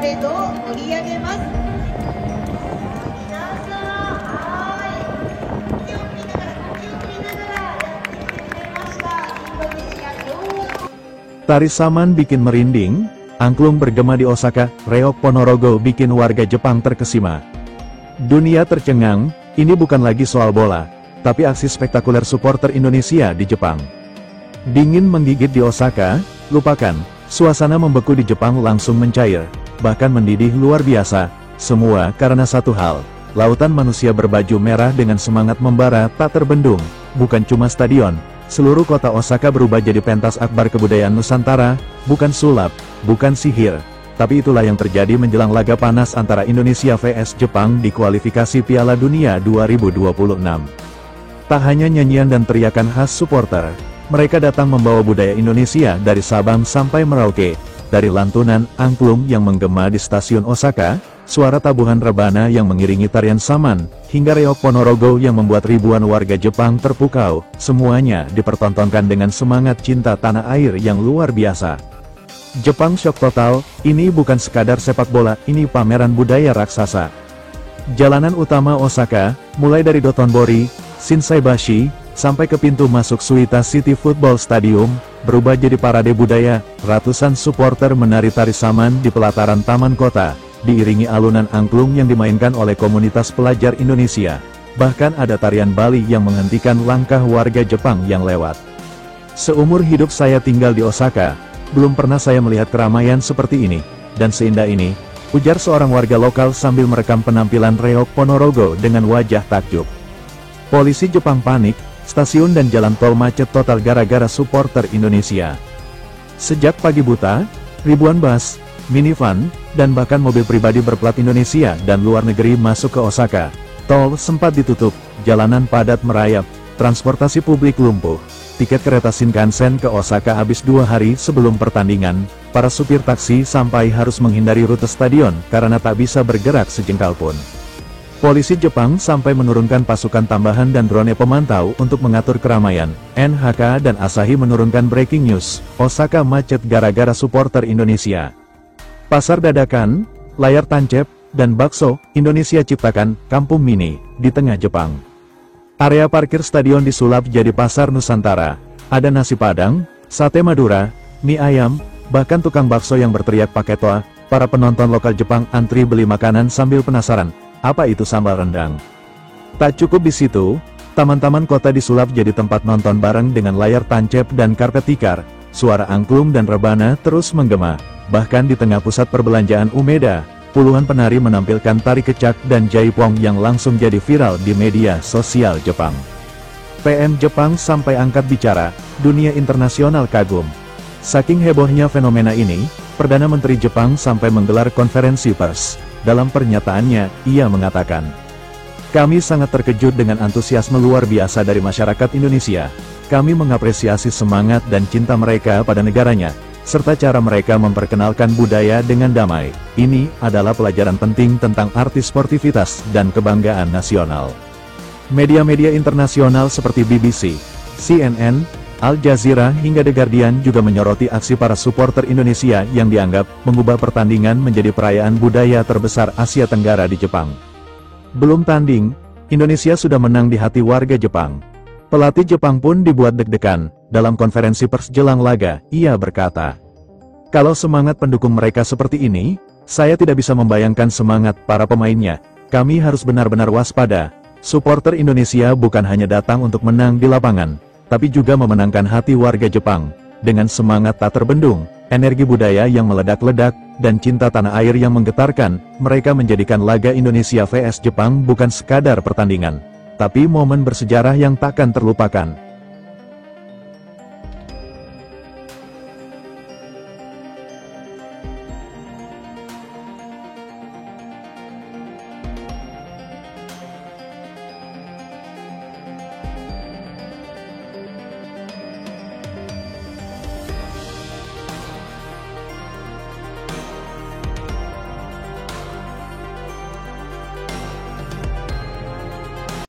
レートを盛り上げます。Tari Saman bikin merinding, angklung bergema di Osaka, reok Ponorogo bikin warga Jepang terkesima. Dunia tercengang, ini bukan lagi soal bola, tapi aksi spektakuler supporter Indonesia di Jepang. Dingin menggigit di Osaka, lupakan, suasana membeku di Jepang langsung mencair, bahkan mendidih luar biasa, semua karena satu hal, lautan manusia berbaju merah dengan semangat membara tak terbendung, bukan cuma stadion. Seluruh kota Osaka berubah jadi pentas akbar kebudayaan Nusantara, bukan sulap, bukan sihir. Tapi itulah yang terjadi menjelang laga panas antara Indonesia vs Jepang di kualifikasi Piala Dunia 2026. Tak hanya nyanyian dan teriakan khas supporter, mereka datang membawa budaya Indonesia dari Sabang sampai Merauke, dari lantunan angklung yang menggema di stasiun Osaka, suara tabuhan rebana yang mengiringi tarian Saman, hingga reok Ponorogo yang membuat ribuan warga Jepang terpukau, semuanya dipertontonkan dengan semangat cinta tanah air yang luar biasa. Jepang syok total, ini bukan sekadar sepak bola, ini pameran budaya raksasa. Jalanan utama Osaka, mulai dari Dotonbori, Shinsaibashi, sampai ke pintu masuk Suita City Football Stadium, berubah jadi parade budaya, ratusan supporter menari tari Saman di pelataran taman kota, diiringi alunan angklung yang dimainkan oleh komunitas pelajar Indonesia. Bahkan ada tarian Bali yang menghentikan langkah warga Jepang yang lewat. Seumur hidup saya tinggal di Osaka, belum pernah saya melihat keramaian seperti ini, dan seindah ini, ujar seorang warga lokal sambil merekam penampilan reok Ponorogo dengan wajah takjub. Polisi Jepang panik, stasiun dan jalan tol macet total gara-gara supporter Indonesia. Sejak pagi buta, ribuan bus, minivan, dan bahkan mobil pribadi berplat Indonesia dan luar negeri masuk ke Osaka. Tol sempat ditutup, jalanan padat merayap, transportasi publik lumpuh. Tiket kereta Shinkansen ke Osaka habis 2 hari sebelum pertandingan, para supir taksi sampai harus menghindari rute stadion karena tak bisa bergerak sejengkal pun. Polisi Jepang sampai menurunkan pasukan tambahan dan drone pemantau untuk mengatur keramaian. NHK dan Asahi menurunkan breaking news, Osaka macet gara-gara supporter Indonesia. Pasar dadakan, layar tancap, dan bakso, Indonesia ciptakan kampung mini di tengah Jepang. Area parkir stadion disulap jadi pasar Nusantara. Ada nasi padang, sate Madura, mie ayam, bahkan tukang bakso yang berteriak pakai toa. Para penonton lokal Jepang antri beli makanan sambil penasaran, apa itu sambal rendang? Tak cukup di situ, taman-taman kota disulap jadi tempat nonton bareng dengan layar tancap dan karpet tikar. Suara angklung dan rebana terus menggema. Bahkan di tengah pusat perbelanjaan Umeda, puluhan penari menampilkan tari kecak dan jaipong yang langsung jadi viral di media sosial Jepang. PM Jepang sampai angkat bicara, dunia internasional kagum. Saking hebohnya fenomena ini, Perdana Menteri Jepang sampai menggelar konferensi pers. Dalam pernyataannya, ia mengatakan, "Kami sangat terkejut dengan antusiasme luar biasa dari masyarakat Indonesia. Kami mengapresiasi semangat dan cinta mereka pada negaranya, serta cara mereka memperkenalkan budaya dengan damai. Ini adalah pelajaran penting tentang arti sportivitas dan kebanggaan nasional." Media-media internasional seperti BBC, CNN, Al Jazeera hingga The Guardian juga menyoroti aksi para supporter Indonesia yang dianggap mengubah pertandingan menjadi perayaan budaya terbesar Asia Tenggara di Jepang. Belum tanding, Indonesia sudah menang di hati warga Jepang. Pelatih Jepang pun dibuat deg-degan. Dalam konferensi pers jelang laga, ia berkata, "Kalau semangat pendukung mereka seperti ini, saya tidak bisa membayangkan semangat para pemainnya. Kami harus benar-benar waspada. Supporter Indonesia bukan hanya datang untuk menang di lapangan, tapi juga memenangkan hati warga Jepang. Dengan semangat tak terbendung, energi budaya yang meledak-ledak, dan cinta tanah air yang menggetarkan, mereka menjadikan laga Indonesia vs Jepang bukan sekadar pertandingan, tapi momen bersejarah yang takkan terlupakan."